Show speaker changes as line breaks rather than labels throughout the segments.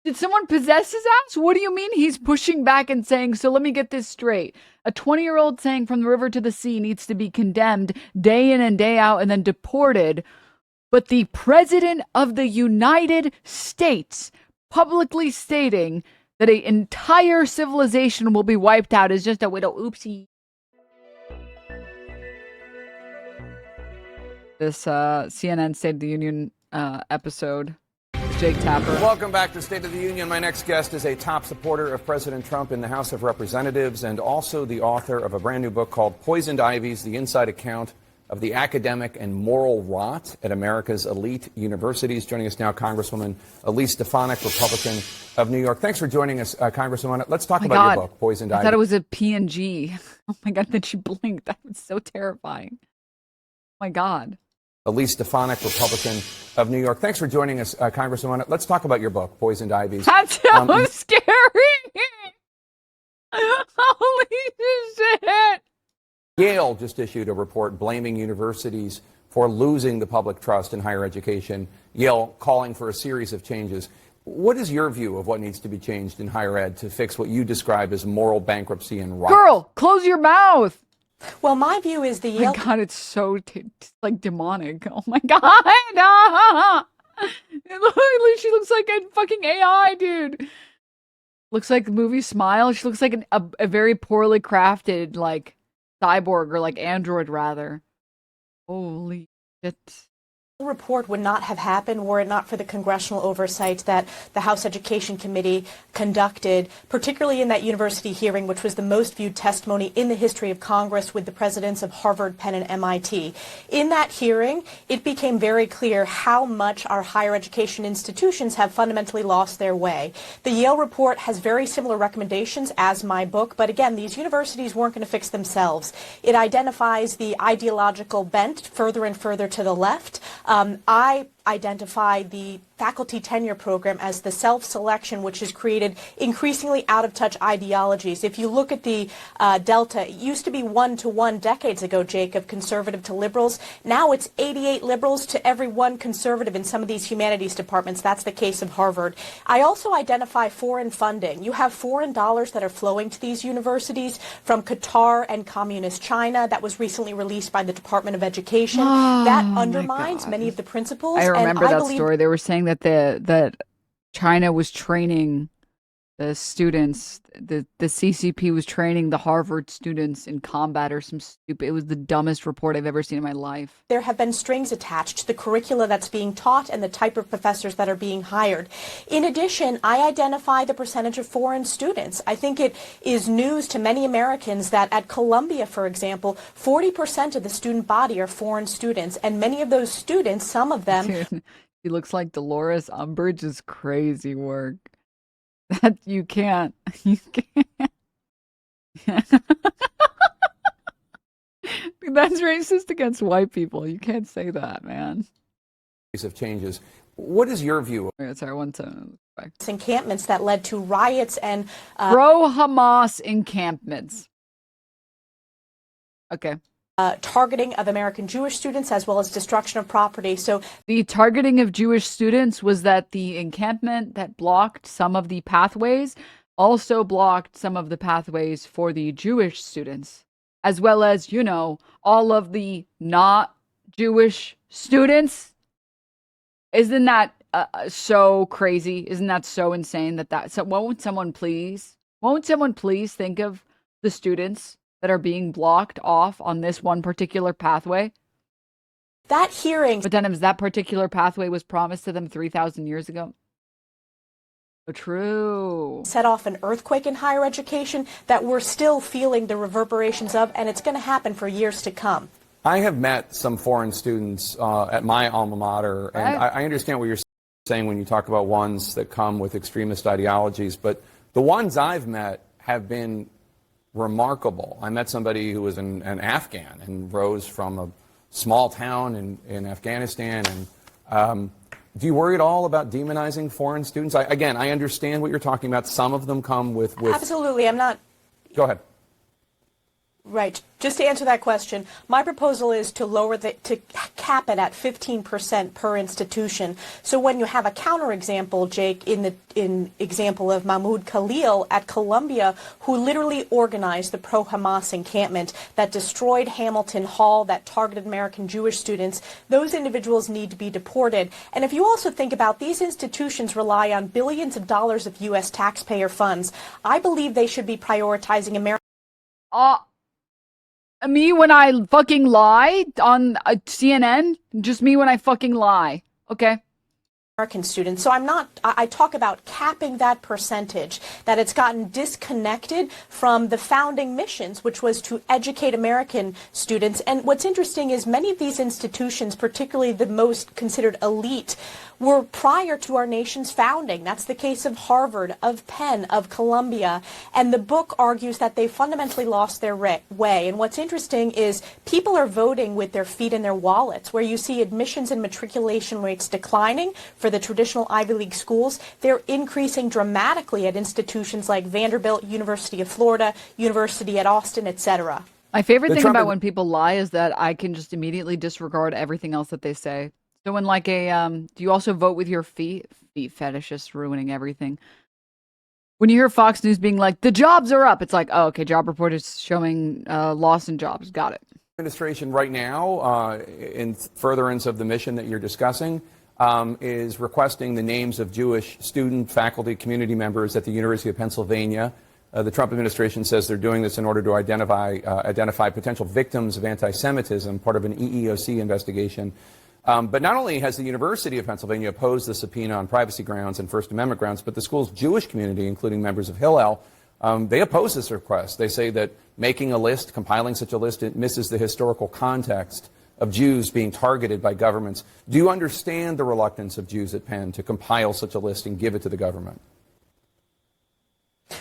Did someone possess his ass? What do you mean he's pushing back and saying, so let me get this straight. A 20-year-old saying from the river to the sea needs to be condemned day in and day out and then deported. But the president of the United States publicly stating that an entire civilization will be wiped out is just a little oopsie. This CNN State of the Union episode. Jake Tapper.
Welcome back to State of the Union. My next guest is a top supporter of President Trump in the House of Representatives and also the author of a brand new book called Poisoned Ivies, the inside account of the academic and moral rot at America's elite universities. Joining us now, Congresswoman Elise Stefanik, Republican of New York. Thanks for joining us, Congresswoman. Let's talk about your book, Poisoned Ivies.
I thought it was a PNG. Oh my God, then she blinked. That was so terrifying. Oh my God.
Elise Stefanik, Republican of New York. Thanks for joining us, Congresswoman. Let's talk about your book, Poisoned Ivies.
That's so scary. Holy shit.
Yale just issued a report blaming universities for losing the public trust in higher education. Yale calling for a series of changes. What is your view of what needs to be changed in higher ed to fix what you describe as moral bankruptcy and rot?
Girl, close your mouth.
Well, my view is the Yale...
Oh my God, it's so like demonic. Oh my God. She looks like a fucking AI, dude. Looks like the movie Smile. She looks like a very poorly crafted, like, cyborg or like android, rather. Holy shit.
Report would not have happened were it not for the congressional oversight that the House Education Committee conducted, particularly in that university hearing, which was the most viewed testimony in the history of Congress with the presidents of Harvard, Penn, and MIT. In that hearing, it became very clear how much our higher education institutions have fundamentally lost their way. The Yale report has very similar recommendations as my book, but again, these universities weren't going to fix themselves. It identifies the ideological bent further and further to the left. I identify the faculty tenure program as the self-selection which has created increasingly out-of-touch ideologies. If you look at the delta, it used to be 1-to-1 decades ago, Jake, of conservative to liberals. Now it's 88 liberals to every one conservative in some of these humanities departments. That's the case of Harvard. I also identify foreign funding. You have foreign dollars that are flowing to these universities from Qatar and Communist China. That was recently released by the Department of Education. That undermines many of the principles.
I remember that story. They were saying that that China was training the students, the CCP was training the Harvard students in combat or some stupid. It was the dumbest report I've ever seen in my life.
There have been strings attached to the curricula that's being taught and the type of professors that are being hired. In addition, I identify the percentage of foreign students. I think it is news to many Americans that at Columbia, for example, 40% of the student body are foreign students, and many of those students, some of them...
Dude, he looks like Dolores Umbridge's crazy work. That you can't. That's racist against white people. You can't say that, man.
Of changes. What is your view?
Sorry, one second.
Encampments that led to riots and
pro-Hamas encampments. Okay.
Targeting of American Jewish students as well as destruction of property. So
the targeting of Jewish students was that the encampment that blocked some of the pathways also blocked some of the pathways for the Jewish students, as well as, you know, all of the not Jewish students. Isn't that so crazy? Isn't that so insane so won't someone please think of the students that are being blocked off on this one particular pathway?
That hearing...
But Denims, that particular pathway was promised to them 3,000 years ago. Oh, true.
Set off an earthquake in higher education that we're still feeling the reverberations of, and it's going to happen for years to come.
I have met some foreign students at my alma mater, and I understand what you're saying when you talk about ones that come with extremist ideologies, but the ones I've met have been remarkable. I met somebody who was an Afghan and rose from a small town in Afghanistan. And do you worry at all about demonizing foreign students? I understand what you're talking about. Some of them come with...
Absolutely, I'm not...
Go ahead.
Right. Just to answer that question, my proposal is to cap it at 15% per institution. So when you have a counterexample, Jake, in example of Mahmoud Khalil at Columbia, who literally organized the pro-Hamas encampment that destroyed Hamilton Hall, that targeted American Jewish students, those individuals need to be deported. And if you also think about these institutions rely on billions of dollars of U.S. taxpayer funds, I believe they should be prioritizing American.
Me when I fucking lie on CNN? Just me when I fucking lie. Okay.
American students. So I talk about capping that percentage, that it's gotten disconnected from the founding missions, which was to educate American students. And what's interesting is many of these institutions, particularly the most considered elite, were prior to our nation's founding. That's the case of Harvard, of Penn, of Columbia. And the book argues that they fundamentally lost their way. And what's interesting is people are voting with their feet in their wallets, where you see admissions and matriculation rates declining for the traditional Ivy League schools. They're increasing dramatically at institutions like Vanderbilt, University of Florida, University at Austin, etc.
My favorite thing about when people lie is that I can just immediately disregard everything else that they say. So when like do you also vote with your feet? Feet fetishists ruining everything. When you hear Fox News being like, the jobs are up, it's like, oh, okay, job report is showing loss in jobs. Got it.
Administration right now, in furtherance of the mission that you're discussing, is requesting the names of Jewish student, faculty, community members at the University of Pennsylvania. The Trump administration says they're doing this in order to identify potential victims of anti-Semitism, part of an EEOC investigation. But not only has the University of Pennsylvania opposed the subpoena on privacy grounds and First Amendment grounds, but the school's Jewish community, including members of Hillel, they oppose this request. They say that making a list, compiling such a list, it misses the historical context of Jews being targeted by governments. Do you understand the reluctance of Jews at Penn to compile such a list and give it to the government?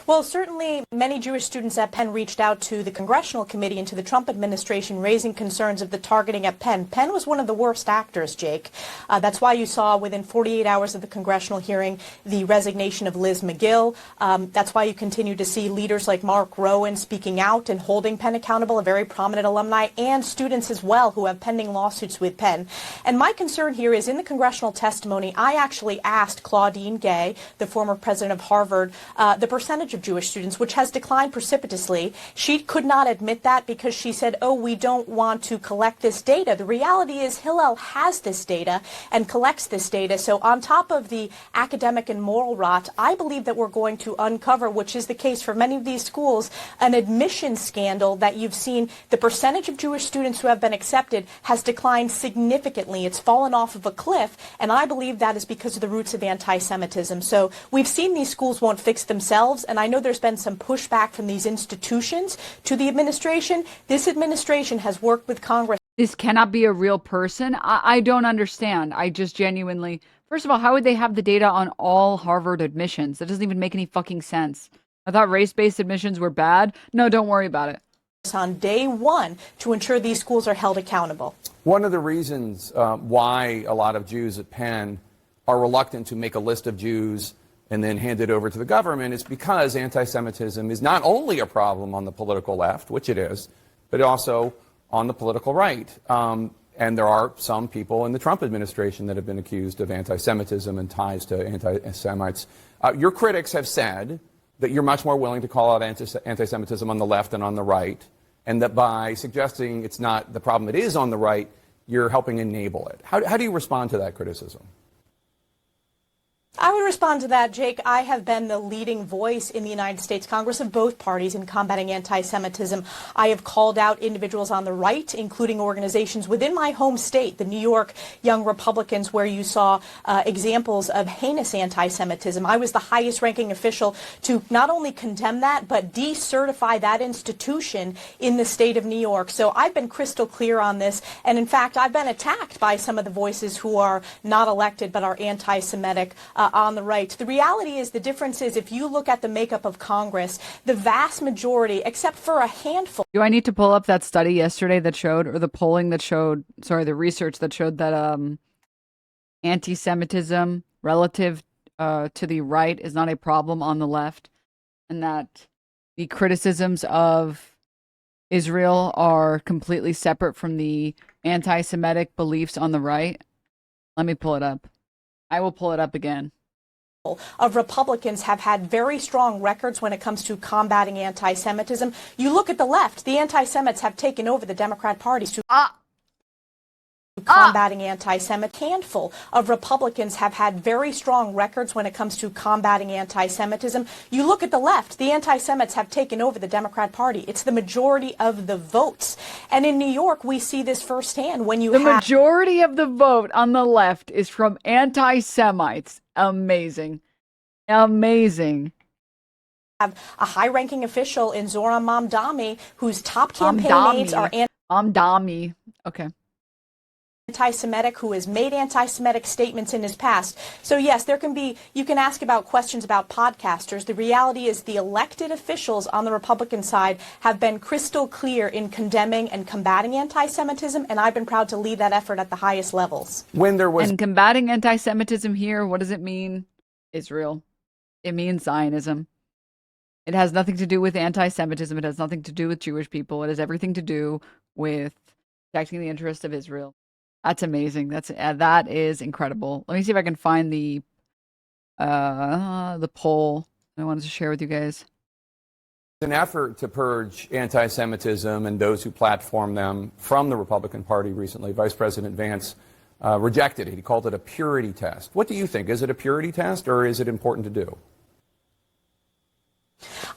Well, certainly many Jewish students at Penn reached out to the Congressional Committee and to the Trump administration raising concerns of the targeting at Penn. Penn was one of the worst actors, Jake. That's why you saw within 48 hours of the congressional hearing the resignation of Liz McGill. That's why you continue to see leaders like Mark Rowan speaking out and holding Penn accountable, a very prominent alumni, and students as well who have pending lawsuits with Penn. And my concern here is in the congressional testimony, I actually asked Claudine Gay, the former president of Harvard, the percentage of Jewish students, which has declined precipitously. She could not admit that because she said, oh, we don't want to collect this data. The reality is Hillel has this data and collects this data. So on top of the academic and moral rot, I believe that we're going to uncover, which is the case for many of these schools, an admission scandal that you've seen. The percentage of Jewish students who have been accepted has declined significantly. It's fallen off of a cliff, and I believe that is because of the roots of anti-Semitism. So we've seen these schools won't fix themselves, and I know there's been some pushback from these institutions to the administration. This administration has worked with Congress.
This cannot be a real person. I don't understand. I just genuinely, first of all, how would they have the data on all Harvard admissions? That doesn't even make any fucking sense. I thought race-based admissions were bad. No, don't worry about it.
On day one to ensure these schools are held accountable.
One of the reasons why a lot of Jews at Penn are reluctant to make a list of Jews and then hand it over to the government is because anti-Semitism is not only a problem on the political left, which it is, but also on the political right. And there are some people in the Trump administration that have been accused of anti-Semitism and ties to anti-Semites. Your critics have said that you're much more willing to call out anti-Semitism on the left than on the right, and that by suggesting it's not the problem it is on the right, you're helping enable it. How do you respond to that criticism?
I would respond to that, Jake. I have been the leading voice in the United States Congress of both parties in combating anti-Semitism. I have called out individuals on the right, including organizations within my home state, the New York Young Republicans, where you saw examples of heinous anti-Semitism. I was the highest ranking official to not only condemn that, but decertify that institution in the state of New York. So I've been crystal clear on this. And in fact, I've been attacked by some of the voices who are not elected but are anti-Semitic on the right. The reality is the difference is if you look at the makeup of Congress, the vast majority, except for a handful.
Do I need to pull up that study yesterday that showed, or the polling that showed, sorry, the research that showed that anti-Semitism relative to the right is not a problem on the left, and that the criticisms of Israel are completely separate from the anti-Semitic beliefs on the right. Let me pull it up. I will pull it up again.
Of Republicans have had very strong records when it comes to combating anti-Semitism. You look at the left, the anti-Semites have taken over the Democrat Party to combating anti-Semitism. A handful of Republicans have had very strong records when it comes to combating anti-Semitism. You look at the left, the anti-Semites have taken over the Democrat Party. It's the majority of the votes. And in New York, we see this firsthand when you
The majority of the vote on the left is from anti-Semites. Amazing. Amazing.
Have a high-ranking official in Zoran Mamdani whose top campaign aides are
Mamdani. Okay.
Anti-Semitic, who has made anti-Semitic statements in his past. So yes, you can ask about questions about podcasters. The reality is the elected officials on the Republican side have been crystal clear in condemning and combating anti-Semitism, and I've been proud to lead that effort at the highest levels.
And combating anti-Semitism here, what does it mean? Israel. It means Zionism. It has nothing to do with anti-Semitism. It has nothing to do with Jewish people. It has everything to do with protecting the interests of Israel. That's amazing. That is incredible. Let me see if I can find the poll I wanted to share with you guys.
An effort to purge anti-Semitism and those who platform them from the Republican Party recently. Vice President Vance rejected it. He called it a purity test. What do you think? Is it a purity test, or is it important to do?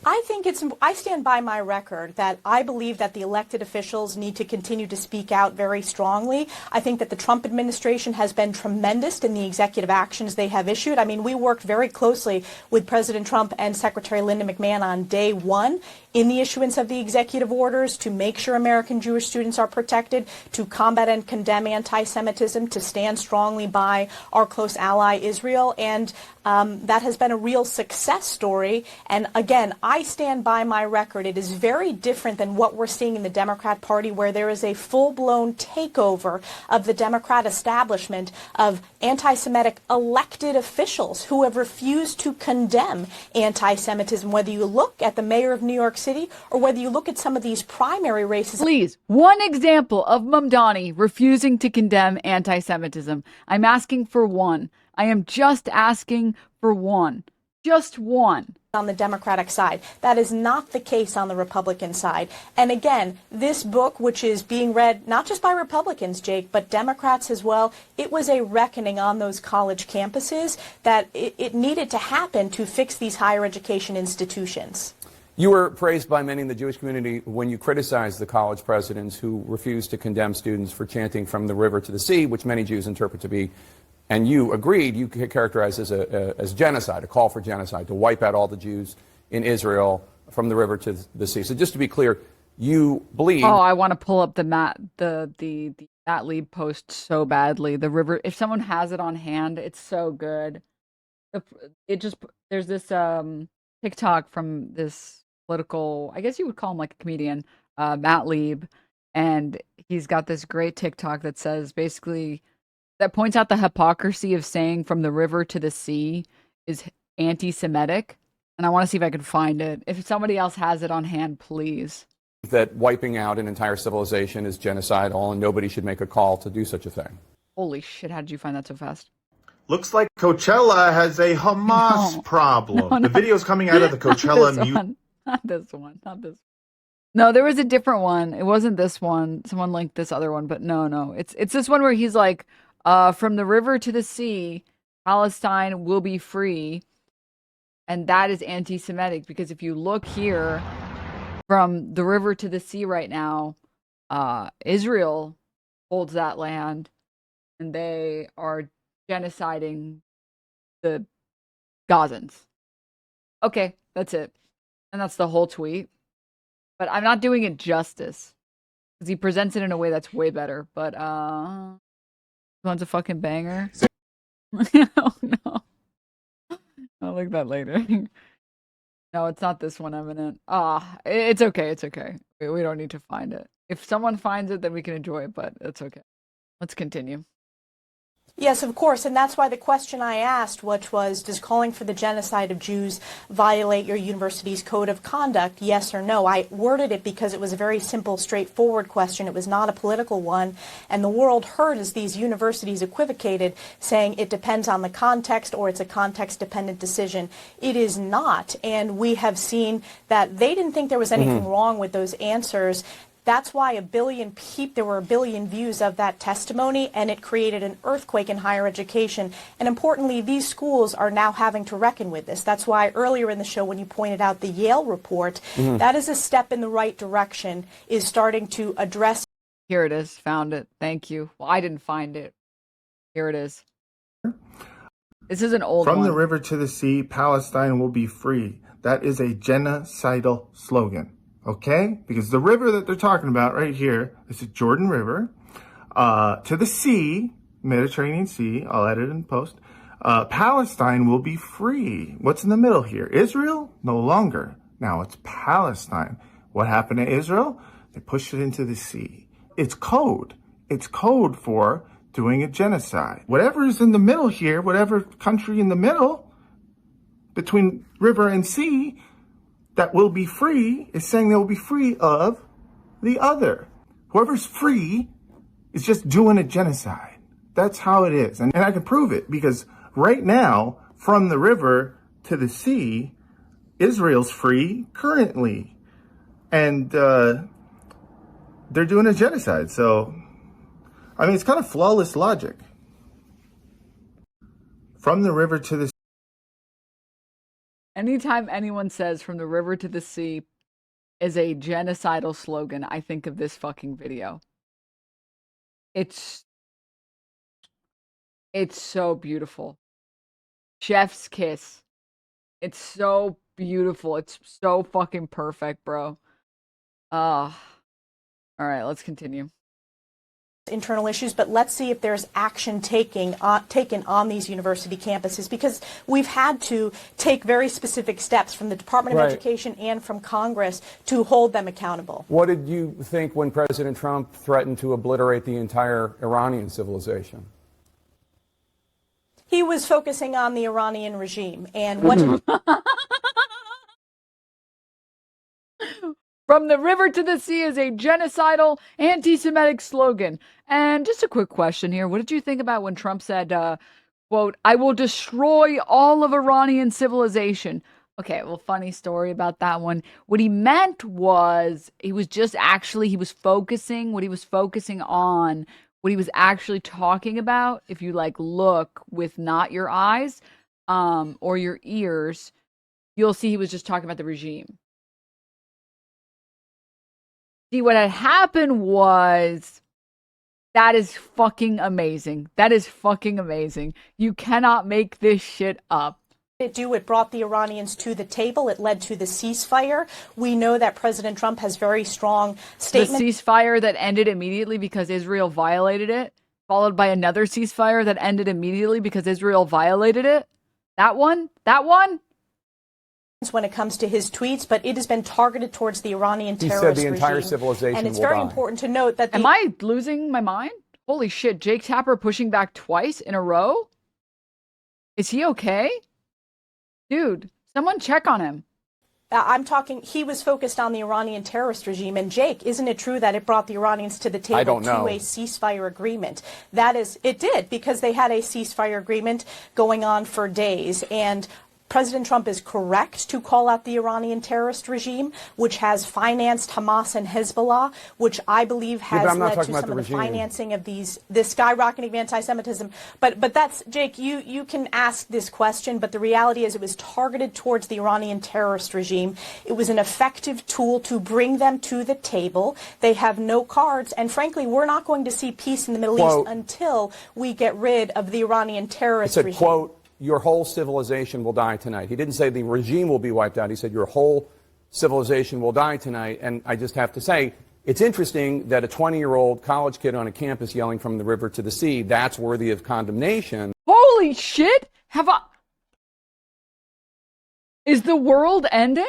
I stand by my record that I believe that the elected officials need to continue to speak out very strongly. I think that the Trump administration has been tremendous in the executive actions they have issued. I mean, we worked very closely with President Trump and Secretary Linda McMahon on day one in the issuance of the executive orders to make sure American Jewish students are protected, to combat and condemn anti-Semitism, to stand strongly by our close ally Israel. And that has been a real success story. And again, I stand by my record. It is very different than what we're seeing in the Democrat Party, where there is a full-blown takeover of the Democrat establishment of anti-Semitic elected officials who have refused to condemn anti-Semitism, whether you look at the mayor of New York City or whether you look at some of these primary races.
Please, one example of Mamdani refusing to condemn anti-Semitism. I'm asking for one. I am just asking for one. Just one.
On the Democratic side. That is not the case on the Republican side. And again, this book, which is being read not just by Republicans, Jake, but Democrats as well, it was a reckoning on those college campuses that it needed to happen to fix these higher education institutions.
You were praised by many in the Jewish community when you criticized the college presidents who refused to condemn students for chanting from the river to the sea, which many Jews interpret to be, and you agreed, you characterized as genocide, a call for genocide, to wipe out all the Jews in Israel from the river to the sea. So just to be clear, you believe...
Oh, I want to pull up the Matt Lieb post so badly. The river, if someone has it on hand, it's so good. There's this TikTok from this political, I guess you would call him like a comedian, Matt Lieb, and he's got this great TikTok that says basically, that points out the hypocrisy of saying from the river to the sea is anti-Semitic. And I want to see if I can find it. If somebody else has it on hand, please.
That wiping out an entire civilization is genocidal and nobody should make a call to do such a thing.
Holy shit, how did you find that so fast?
Looks like Coachella has a Hamas problem. No. The video's coming out of the Coachella
Not this one. No, there was a different one. It wasn't this one. Someone linked this other one, but no. It's this one where he's like, from the river to the sea, Palestine will be free. And that is anti-Semitic, because if you look here, from the river to the sea right now, Israel holds that land, and they are genociding the Gazans. Okay, that's it. And that's the whole tweet. But I'm not doing it justice, because he presents it in a way that's way better. But, one's a fucking banger. Oh, no. I'll look that later. No, it's not this one, Eminent. It's okay. It's okay. We don't need to find it. If someone finds it, then we can enjoy it, but it's okay. Let's continue.
Yes, of course, and that's why the question I asked, which was, does calling for the genocide of Jews violate your university's code of conduct, yes or no? I worded it because it was a very simple, straightforward question. It was not a political one, and the world heard as these universities equivocated, saying it depends on the context or it's a context-dependent decision. It is not, and we have seen that they didn't think there was anything wrong with those answers. That's why there were a billion views of that testimony, and it created an earthquake in higher education. And importantly, these schools are now having to reckon with this. That's why earlier in the show, when you pointed out the Yale report, that is a step in the right direction, is starting to address.
Here it is. Found it. Thank you. Well, I didn't find it. Here it is. This is an old one.
From the river to the sea, Palestine will be free. That is a genocidal slogan. Okay? Because the river that they're talking about right here is the Jordan River. To the sea, Mediterranean Sea, I'll edit in post. Palestine will be free. What's in the middle here? Israel? No longer. Now it's Palestine. What happened to Israel? They pushed it into the sea. It's code. It's code for doing a genocide. Whatever is in the middle here, whatever country in the middle, between river and sea, that will be free is saying they will be free of the other. Whoever's free is just doing a genocide. That's how it is. And I can prove it because right now, from the river to the sea, Israel's free currently. And they're doing a genocide. So, I mean, it's kind of flawless logic. From the river to the
Anytime anyone says from the river to the sea is a genocidal slogan, I think of this fucking video. It's so beautiful. Chef's kiss. It's so beautiful. It's so fucking perfect, bro. All right, let's continue.
Internal issues, but let's see if there's action taken on these university campuses, because we've had to take very specific steps from the Department of Education and from Congress to hold them accountable.
What did you think when President Trump threatened to obliterate the entire Iranian civilization?
He was focusing on the Iranian regime and what
From the river to the sea is a genocidal, anti-Semitic slogan. And just a quick question here. What did you think about when Trump said, quote, "I will destroy all of Iranian civilization"? Okay, well, funny story about that one. What he meant was he was focusing on, what he was actually talking about, if you like look with not your eyes or your ears, you'll see he was just talking about the regime. See, what had happened was, that is fucking amazing. That is fucking amazing. You cannot make this shit up.
It brought the Iranians to the table. It led to the ceasefire. We know that President Trump has very strong statements.
The ceasefire that ended immediately because Israel violated it, followed by another ceasefire that ended immediately because Israel violated it. That one?
When it comes to his tweets, but it has been targeted towards the Iranian terrorist
regime. He said the entire
regime.
civilization
And it's
will
very
die.
important to note that
Am I losing my mind? Holy shit, Jake Tapper pushing back twice in a row? Is he okay? Dude, someone check on him.
I'm talking, he was focused on the Iranian terrorist regime. And Jake, isn't it true that it brought the Iranians to the table to a ceasefire agreement? It did, because they had a ceasefire agreement going on for days. And President Trump is correct to call out the Iranian terrorist regime, which has financed Hamas and Hezbollah, which I believe has led to some of the financing of this skyrocketing of anti-Semitism. But that's, Jake, you can ask this question, but the reality is it was targeted towards the Iranian terrorist regime. It was an effective tool to bring them to the table. They have no cards, and frankly, we're not going to see peace in the Middle East until we get rid of the Iranian terrorist regime.
Quote, "Your whole civilization will die tonight." He didn't say the regime will be wiped out. He said your whole civilization will die tonight. And I just have to say, it's interesting that a 20-year-old college kid on a campus yelling from the river to the sea, that's worthy of condemnation.
Holy shit! Is the world ending?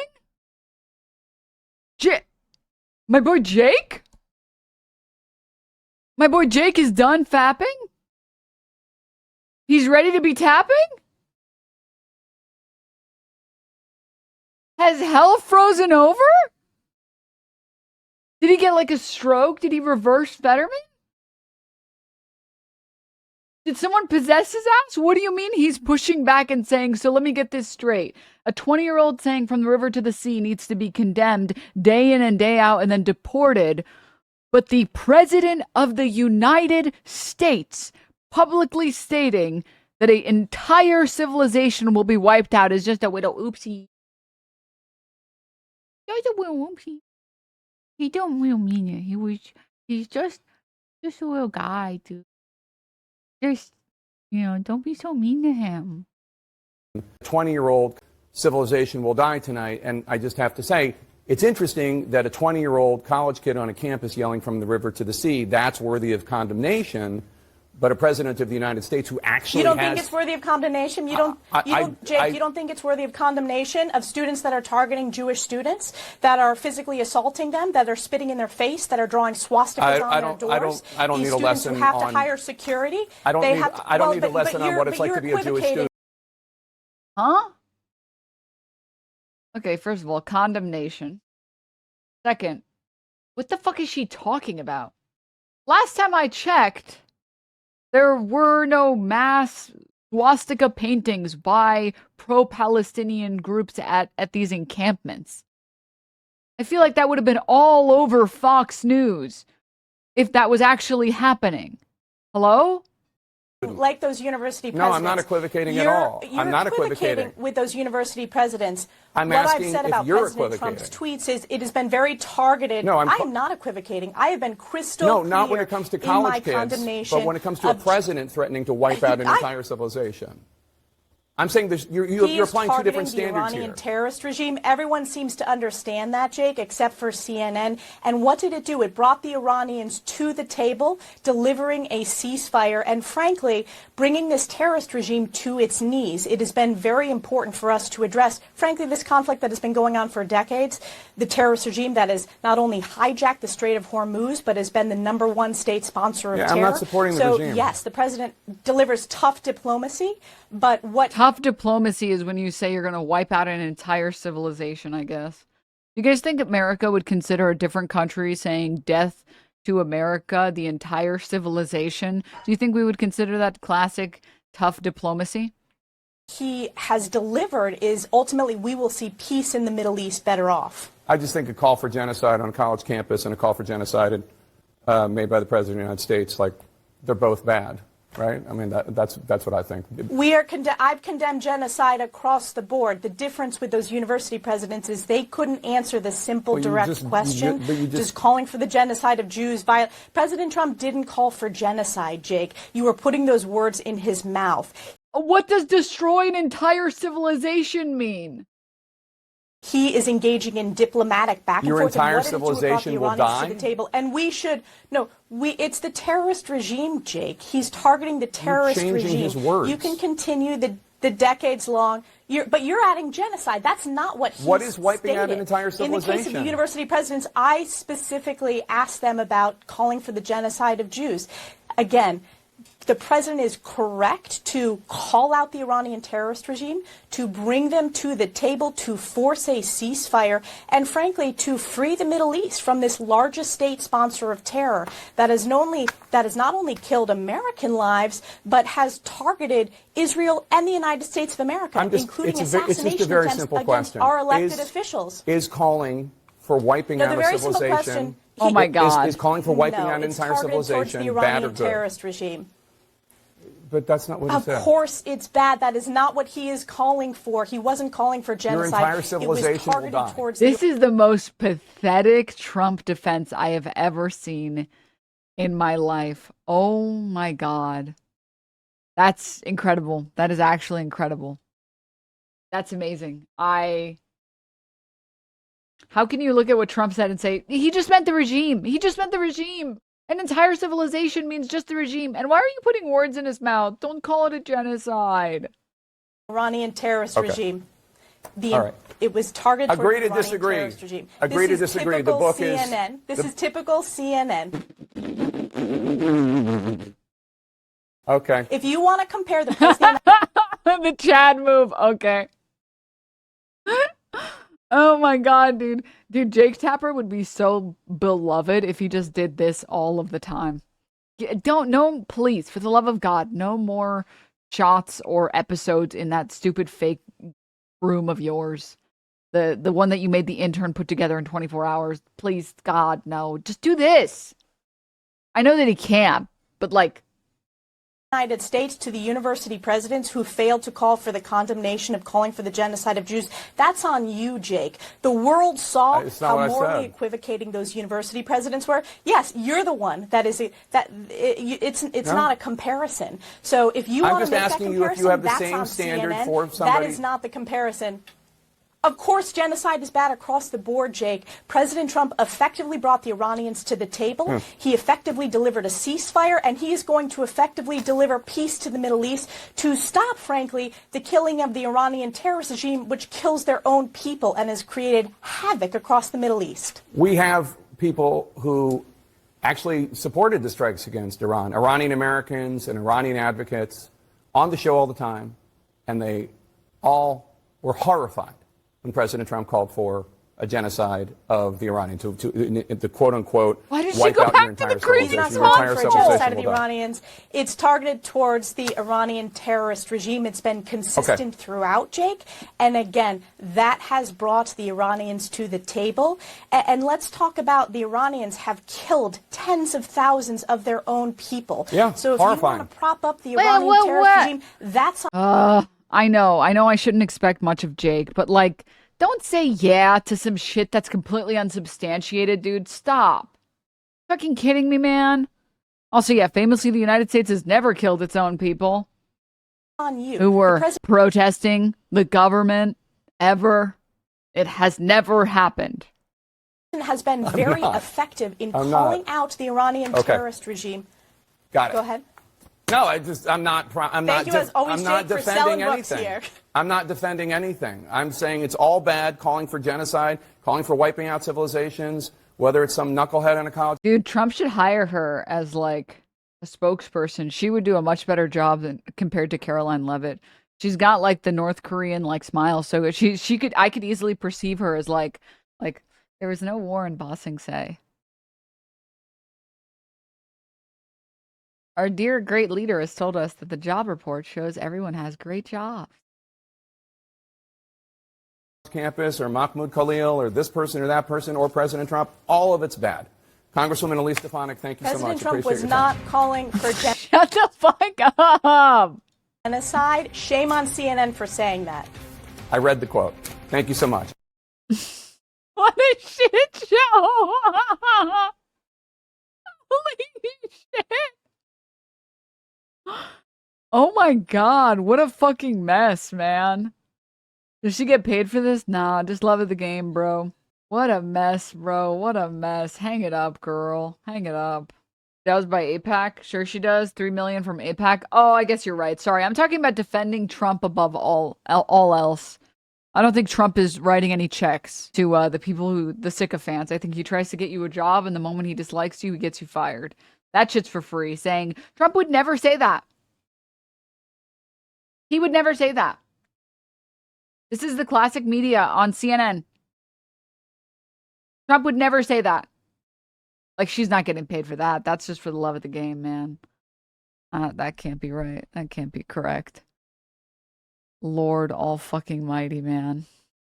My boy Jake? My boy Jake is done fapping? He's ready to be tapping? Has hell frozen over? Did he get like a stroke? Did he reverse Fetterman? Did someone possess his ass? What do you mean he's pushing back and saying, so let me get this straight. A 20-year-old saying from the river to the sea needs to be condemned day in and day out and then deported. But the President of the United States publicly stating that an entire civilization will be wiped out is just a little oopsie. Just a little oopsie. He don't really mean it. He's just a little guy, dude. Just, don't be so mean to him.
20-year-old civilization will die tonight, and I just have to say, it's interesting that a 20-year-old college kid on a campus yelling from the river to the sea, that's worthy of condemnation. But a president of the United States who actually
You don't think it's worthy of condemnation? Jake, you don't think it's worthy of condemnation of students that are targeting Jewish students, that are physically assaulting them, that are spitting in their face, that are drawing swastikas on their doors?
I don't need a lesson
who have
on...
to hire security.
I don't need a lesson on what it's like to be a Jewish student.
Huh? Okay, first of all, condemnation. Second, what the fuck is she talking about? Last time I checked, there were no mass swastika paintings by pro-Palestinian groups at these encampments. I feel like that would have been all over Fox News if that was actually happening. Hello?
Like those university presidents.
No, I'm not equivocating at all. I'm not equivocating
with those university presidents.
I'm
what
asking
I've said
if
about
you're
President Trump's tweets is it has been very targeted.
No,
I am not equivocating. I have been crystal clear.
No, not when it comes to college kids, but when it comes to a president threatening to wipe out an entire civilization. I'm saying you're applying two different standards here.
The Iranian terrorist regime. Everyone seems to understand that, Jake, except for CNN. And what did it do? It brought the Iranians to the table, delivering a ceasefire, and frankly, bringing this terrorist regime to its knees. It has been very important for us to address, frankly, this conflict that has been going on for decades. The terrorist regime that has not only hijacked the Strait of Hormuz, but has been the #1 state sponsor of terror.
I'm not supporting the regime.
So, yes, the president delivers tough diplomacy, but what...
Tough diplomacy is when you say you're going to wipe out an entire civilization, I guess. You guys think America would consider a different country saying death to America, the entire civilization? Do you think we would consider that classic tough diplomacy?
He has delivered is ultimately we will see peace in the Middle East better off.
I just think a call for genocide on a college campus and a call for genocide made by the President of the United States, like, they're both bad. Right? I mean, that's what I think.
I've condemned genocide across the board. The difference with those university presidents is they couldn't answer the simple, direct question. Just calling for the genocide of Jews. President Trump didn't call for genocide, Jake. You were putting those words in his mouth.
What does destroy an entire civilization mean?
He is engaging in diplomatic back and forth.
Your entire civilization will die?
To the table. And it's the terrorist regime, Jake. He's targeting the terrorist regime.
You're changing his words.
You can continue the decades-long, but you're adding genocide. That's not what he's
What is wiping
stated.
out an entire civilization?
In the case of the university presidents, I specifically asked them about calling for the genocide of Jews. Again, the president is correct to call out the Iranian terrorist regime, to bring them to the table, to force a ceasefire, and frankly, to free the Middle East from this largest state sponsor of terror that has not only killed American lives, but has targeted Israel and the United States of America, including assassination attempts against our elected officials.
Is calling for wiping out a civilization...
Oh my God.
Is calling for wiping out an entire civilization
the
bad or
Iranian
good?
terrorist regime.
But that's not what he said.
Of course it's bad. That is not what he is calling for. He wasn't calling for genocide.
Your entire civilization will die.
This is the most pathetic Trump defense I have ever seen in my life. Oh my God. That's incredible. That is actually incredible. That's amazing. How can you look at what Trump said and say, he just meant the regime. He just meant the regime. An entire civilization means just the regime. And why are you putting words in his mouth? Don't call it a genocide.
Iranian terrorist regime.
All right.
It was targeted
Agree
toward
to
the Iranian
disagree.
terrorist regime.
Agree to disagree. The book
CNN. This is typical CNN.
Okay.
If you want to compare the president,
The Chad move. Okay. Oh my God, dude. Dude, Jake Tapper would be so beloved if he just did this all of the time. No, please, for the love of God, no more shots or episodes in that stupid fake room of yours. The one that you made the intern put together in 24 hours. Please, God, no. Just do this. I know that he can't, but like,
United States to the university presidents who failed to call for the condemnation of calling for the genocide of Jews. That's on you, Jake. The world saw how morally equivocating those university presidents were. Yes, you're the one that is it's not a comparison. So if you want to make that comparison, that's on CNN. That is not the comparison. Of course, genocide is bad across the board, Jake. President Trump effectively brought the Iranians to the table. He effectively delivered a ceasefire, and he is going to effectively deliver peace to the Middle East to stop, frankly, the killing of the Iranian terrorist regime, which kills their own people and has created havoc across the Middle East.
We have people who actually supported the strikes against Iran, Iranian Americans and Iranian advocates, on the show all the time, and they all were horrified when President Trump called for a genocide of the Iranians, to quote-unquote wipe out your entire civilization.
It's not calling for a genocide of the Iranians. It's targeted towards the Iranian terrorist regime. It's been consistent throughout, Jake. And again, that has brought the Iranians to the table. And let's talk about the Iranians have killed tens of thousands of their own people.
Yeah,
so if
horrifying.
you want to prop up the Iranian terrorist regime, that's
I know I shouldn't expect much of Jake, but like, don't say yeah to some shit that's completely unsubstantiated, dude. Stop. Fucking kidding me, man? Also, yeah, famously, the United States has never killed its own people.
On you.
Who were protesting the government ever. It has never happened.
Has been very effective in calling out the Iranian terrorist regime.
Got it.
Go ahead.
No, I'm not defending anything.
Here.
I'm not defending anything. I'm saying it's all bad, calling for genocide, calling for wiping out civilizations, whether it's some knucklehead in a college.
Dude, Trump should hire her as like a spokesperson. She would do a much better job than compared to Caroline Leavitt. She's got like the North Korean like smile, so I could easily perceive her as like there was no war in Ba Sing Se. Our dear great leader has told us that the job report shows everyone has great jobs.
Campus or Mahmoud Khalil or this person or that person or President Trump, all of it's bad. Congresswoman Elise Stefanik, thank you so much.
President Trump was not calling for
Shut the fuck up.
Genocide. Shame on CNN for saying that.
I read the quote. Thank you so much.
What a shit show. Holy shit. Oh my God, what a fucking mess, man. Does she get paid for this? Nah, just love of the game, bro. What a mess, bro. What a mess. Hang it up, girl. Hang it up. That was by AIPAC? Sure she does. 3 million from AIPAC. Oh, I guess you're right. Sorry, I'm talking about defending Trump above all else. I don't think Trump is writing any checks to the sycophants. I think he tries to get you a job, and the moment he dislikes you, he gets you fired. That shit's for free. Saying Trump would never say that. He would never say that. This is the classic media on CNN. Trump would never say that. Like, she's not getting paid for that. That's just for the love of the game, man. That can't be right. That can't be correct. Lord all fucking mighty, man.